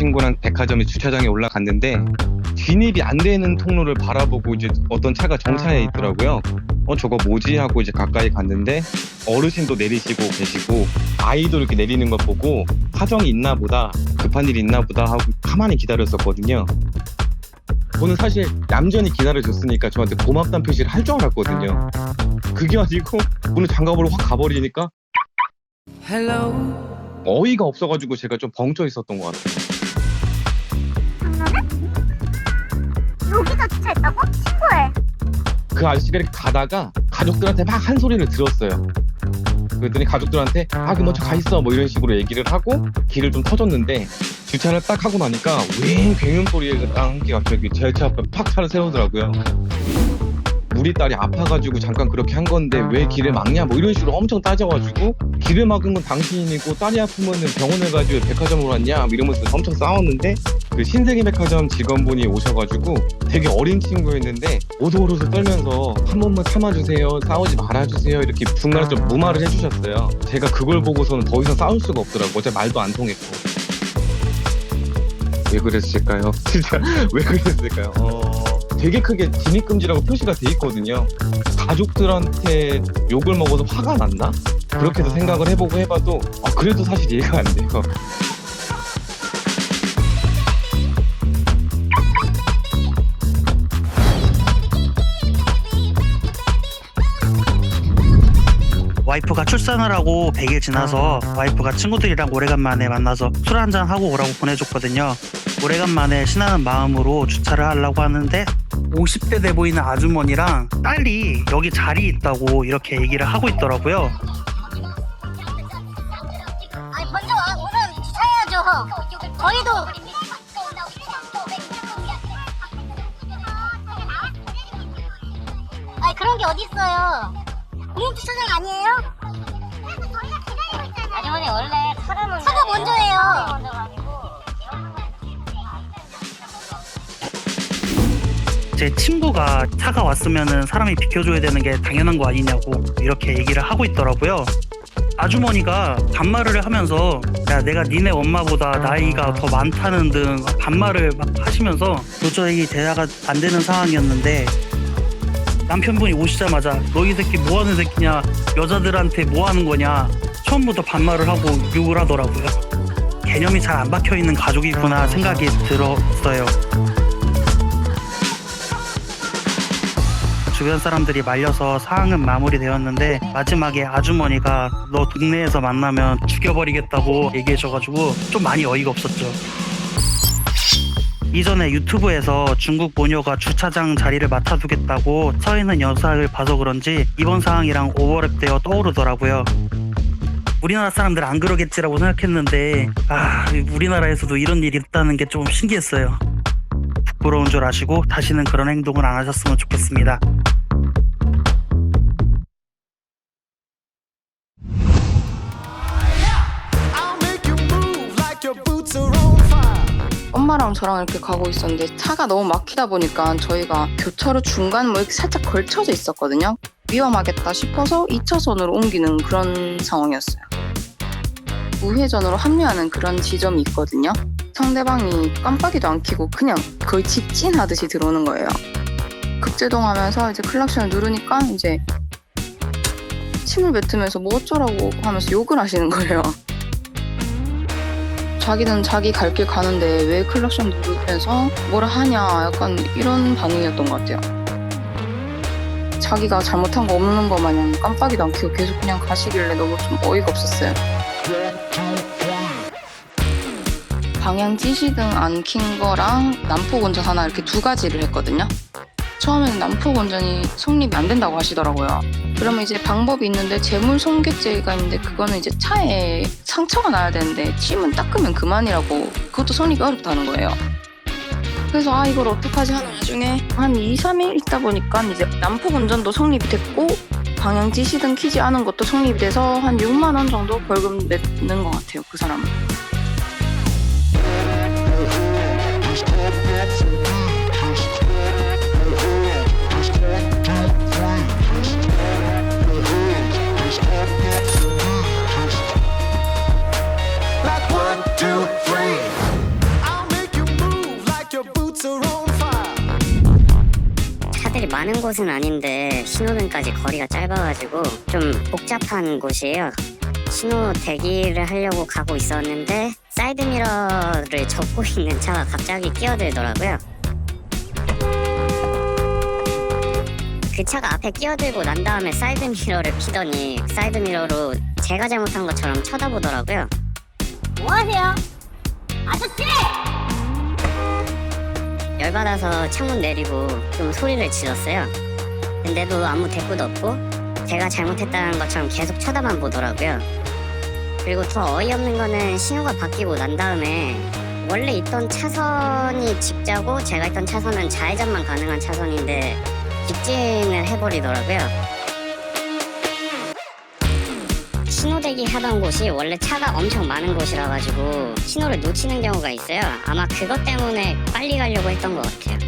남자친구랑 백화점에 주차장에 올라갔는데 진입이 안 되는 통로를 바라보고 이제 어떤 차가 정차해 있더라고요. 저거 뭐지 하고 이제 가까이 갔는데 어르신도 내리시고 계시고 아이도 이렇게 내리는 걸 보고 사정이 있나 보다, 급한 일이 있나 보다 하고 가만히 기다렸었거든요. 저는 사실 얌전히 기다려줬으니까 저한테 고맙다는 표시를 할 줄 알았거든요. 그게 아니고 문을 잠가보러 확 가버리니까 어이가 없어가지고 제가 좀 벙쪄 있었던 것 같아요. 여기다 주차했다고? 신고해. 그 아저씨가 이렇게 가다가 가족들한테 막 한 소리를 들었어요. 그랬더니 가족들한테 그 먼저 가 있어 뭐 이런 식으로 얘기를 하고 길을 좀 터줬는데 주차를 딱 하고 나니까 윙 굉음 소리가 딱 갑자기 제 차 앞에 팍 차를 세우더라고요. 우리 딸이 아파가지고 잠깐 그렇게 한 건데 왜 길을 막냐 뭐 이런 식으로 엄청 따져가지고 길을 막은 건 당신이고 딸이 아프면은 병원에 가지 왜 백화점으로 왔냐 뭐 이러면서 엄청 싸웠는데 그 신세계 백화점 직원분이 오셔가지고 되게 어린 친구였는데 오도오도도 떨면서 한 번만 참아주세요, 싸우지 말아주세요 이렇게 중간에 좀 무마를 해주셨어요. 제가 그걸 보고서는 더 이상 싸울 수가 없더라고. 어차피 말도 안 통했고. 왜 그랬을까요? 진짜 왜 그랬을까요? 되게 크게 진입금지라고 표시가 돼 있거든요. 가족들한테 욕을 먹어서 화가 났나? 그렇게도 생각을 해보고 해봐도 그래도 사실 이해가 안 돼요. 와이프가 출산을 하고 100일 지나서 와이프가 친구들이랑 오래간만에 만나서 술 한잔 하고 오라고 보내줬거든요. 오래간만에 신나는 마음으로 주차를 하려고 하는데 50대 돼 보이는 아주머니랑 딸이 여기 자리 있다고 이렇게 얘기를 하고 있더라고요. 아니 먼저 와. 오늘 주차해야죠. 저희도. 아니 그런 게 어딨어요. 공용 주차장 아니에요? 아주머니 원래 차가 먼저예요. 제 친구가 차가 왔으면은 사람이 비켜줘야 되는 게 당연한 거 아니냐고 이렇게 얘기를 하고 있더라고요. 아주머니가 반말을 하면서 야 내가 니네 엄마보다 나이가 더 많다는 등 반말을 막 하시면서 도저히 대화가 안 되는 상황이었는데 남편분이 오시자마자 너 이 새끼 뭐하는 새끼냐, 여자들한테 뭐하는 거냐, 처음부터 반말을 하고 욕을 하더라고요. 개념이 잘 안 박혀있는 가족이구나 생각이 들었어요. 주변 사람들이 말려서 상황은 마무리되었는데 마지막에 아주머니가 너 동네에서 만나면 죽여버리겠다고 얘기해줘가지고 좀 많이 어이가 없었죠. 이전에 유튜브에서 중국 모녀가 주차장 자리를 맡아두겠다고 서 있는 영상을 봐서 그런지 이번 상황이랑 오버랩되어 떠오르더라고요. 우리나라 사람들 안 그러겠지라고 생각했는데 우리나라에서도 이런 일이 있다는 게 좀 신기했어요. 부끄러운 줄 아시고 다시는 그런 행동을 안 하셨으면 좋겠습니다. 엄마랑 저랑 이렇게 가고 있었는데 차가 너무 막히다 보니까 저희가 교차로 중간 뭐 이렇게 살짝 걸쳐져 있었거든요. 위험하겠다 싶어서 2차선으로 옮기는 그런 상황이었어요. 우회전으로 합류하는 그런 지점이 있거든요. 상대방이 깜빡이도 안 켜고 그냥 거의 직진하듯이 들어오는 거예요. 급제동하면서 이제 클락션을 누르니까 이제 침을 뱉으면서 뭐 어쩌라고 하면서 욕을 하시는 거예요. 자기는 자기 갈 길 가는데 왜 클락션 누르면서 뭐라 하냐, 약간 이런 반응이었던 것 같아요. 자기가 잘못한 거 없는 거 마냥 깜빡이도 안 켜고 계속 그냥 가시길래 너무 좀 어이가 없었어요. 방향 지시등 안 킨 거랑 난폭 운전 하나 이렇게 두 가지를 했거든요. 처음에는 난폭 운전이 성립이 안 된다고 하시더라고요. 그러면 이제 방법이 있는데 재물 손괴죄가 있는데 그거는 이제 차에 상처가 나야 되는데 침은 닦으면 그만이라고, 그것도 성립이 어렵다는 거예요. 그래서 이걸 어떡하지 하는 와중에 한 2, 3일 있다 보니까 이제 난폭 운전도 성립이 됐고 방향 지시등 키지 않은 것도 성립이 돼서 한 6만 원 정도 벌금 냈는 것 같아요, 그 사람은. 차들이 많은 곳은 아닌데 신호등까지 거리가 짧아가지고 좀 복잡한 곳이에요. 신호 대기를 하려고 가고 있었는데 사이드미러를 접고 있는 차가 갑자기 끼어들더라고요. 그 차가 앞에 끼어들고 난 다음에 사이드미러를 피더니 사이드미러로 제가 잘못한 것처럼 쳐다보더라고요. 뭐하세요? 아저씨! 열받아서 창문 내리고 좀 소리를 질렀어요. 근데도 아무 대꾸도 없고 제가 잘못했다는 것처럼 계속 쳐다만 보더라고요. 그리고 더 어이없는 거는 신호가 바뀌고 난 다음에 원래 있던 차선이 직자고 제가 있던 차선은 좌회전만 가능한 차선인데 직진을 해버리더라고요. 신호대기 하던 곳이 원래 차가 엄청 많은 곳이라 가지고 신호를 놓치는 경우가 있어요. 아마 그것 때문에 빨리 가려고 했던 것 같아요.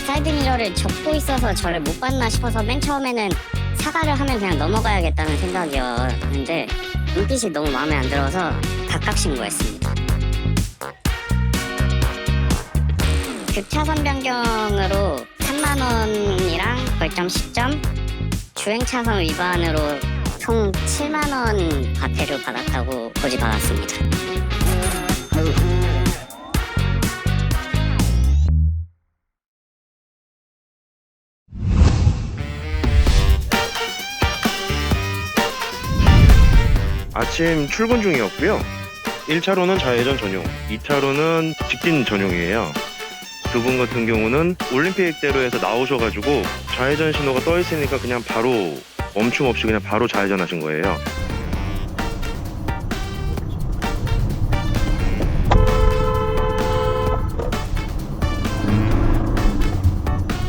사이드미러를 접고 있어서 저를 못 봤나 싶어서 맨 처음에는 사과를 하면 그냥 넘어가야겠다는 생각이었는데 눈빛이 너무 마음에 안 들어서 각각 신고했습니다. 급차선 변경으로 3만 원이랑 벌점 10점, 주행차선 위반으로 총 7만 원 과태료 받았다고 고지받았습니다. 아침 출근 중이었고요. 1차로는 좌회전 전용, 2차로는 직진 전용이에요. 두 분 같은 경우는 올림픽대로에서 나오셔가지고 좌회전 신호가 떠 있으니까 그냥 바로 멈춤 없이 그냥 바로 좌회전하신 거예요.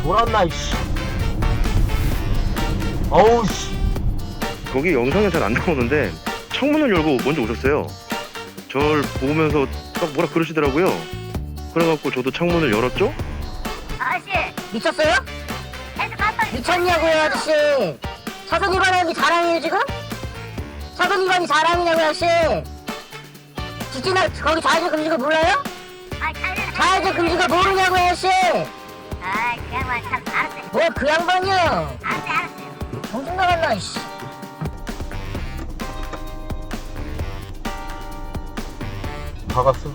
돌았나 이씨. 어우 씨. 거기 영상에 잘 안 나오는데 창문을 열고 먼저 오셨어요. 절 보면서 딱 뭐라 그러시더라고요. 그래갖고 저도 창문을 열었죠. 아저씨! 미쳤어요? 핸드 깜빡이 미쳤냐고요 아저씨. 차선 위반하는 게 자랑이에요 지금? 차선 위반이 자랑이냐고요 아저씨. 직진할 거기 좌회전 금지가 몰라요? 아, 좌회전 금지가 모르냐고요 아저씨. 아, 그 양반 참 알았어요. 뭐 그 양반이요. 알았어요. 정신 나갔나 이씨. 박았어.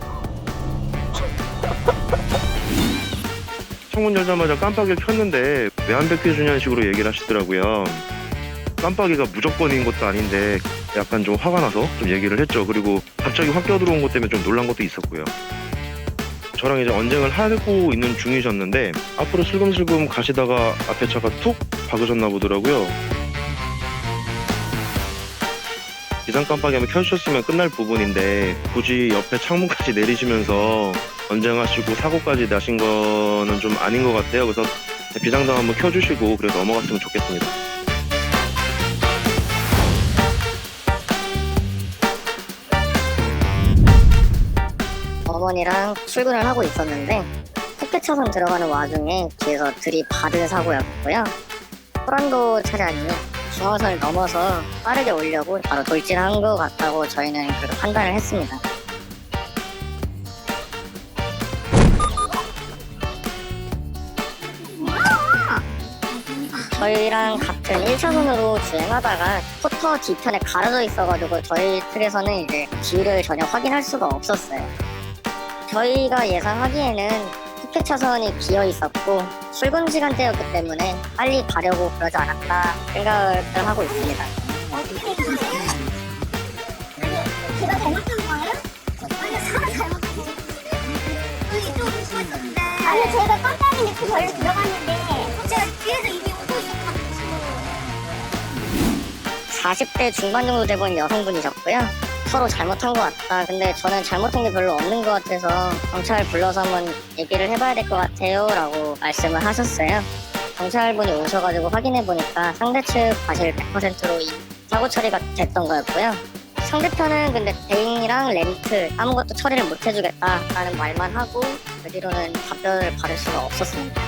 창문 열자마자 깜빡이를 켰는데 왜 안 비켜주냐는 식으로 얘기를 하시더라고요. 깜빡이가 무조건인 것도 아닌데 약간 좀 화가 나서 좀 얘기를 했죠. 그리고 갑자기 확 껴들어온 것 때문에 좀 놀란 것도 있었고요. 저랑 이제 언쟁을 하고 있는 중이셨는데 앞으로 슬금슬금 가시다가 앞에 차가 툭 박으셨나 보더라고요. 비상 깜빡이 한번 켜주셨으면 끝날 부분인데 굳이 옆에 창문까지 내리시면서 언쟁하시고 사고까지 나신 거는 좀 아닌 것 같아요. 그래서 비상등 한번 켜주시고 그래 넘어갔으면 좋겠습니다. 어머니랑 출근을 하고 있었는데 택배차선 들어가는 와중에 뒤에서 들이받은 사고였고요. 호란도 차량이 중앙선을 넘어서 빠르게 오려고 바로 돌진한 것 같다고 저희는 그렇게 판단을 했습니다. 저희랑 같은 1차선으로 주행하다가 포터 뒤편에 가려져 있어가지고 저희 측에서는 이제 길을 전혀 확인할 수가 없었어요. 저희가 예상하기에는 택배 차선이 비어 있었고 출근 시간대였기 때문에 빨리 가려고 그러지 않았나 생각을 하고 있습니다. 제가 잘못한 거예요? 아니, 사람 잘못한 거예요. 아니, 제가 깜빡이 넣고 벌려 들어갔는데 제가 뒤에서 이미 오고 있었거든요. 40대 중반 정도 돼 보이는 여성분이셨고요. 서로 잘못한 것 같다. 근데 저는 잘못한 게 별로 없는 것 같아서 경찰 불러서 한번 얘기를 해봐야 될 것 같아요 라고 말씀을 하셨어요. 경찰분이 오셔가지고 확인해보니까 상대 측 과실 100%로 사고 처리가 됐던 거였고요. 상대편은 근데 대행이랑 렌트 아무것도 처리를 못 해주겠다라는 말만 하고 그 뒤로는 답변을 받을 수가 없었습니다.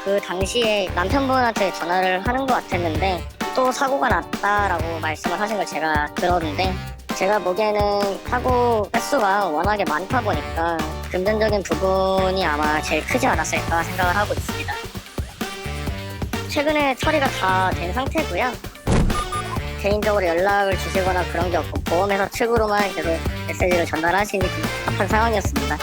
그 당시에 남편분한테 전화를 하는 것 같았는데 또 사고가 났다라고 말씀을 하신 걸 제가 들었는데 제가 보기에는 사고 횟수가 워낙에 많다 보니까 금전적인 부분이 아마 제일 크지 않았을까 생각을 하고 있습니다. 최근에 처리가 다 된 상태고요. 개인적으로 연락을 주시거나 그런 게 없고 보험회사 측으로만 계속 메시지를 전달하시니 좀 답답한 상황이었습니다.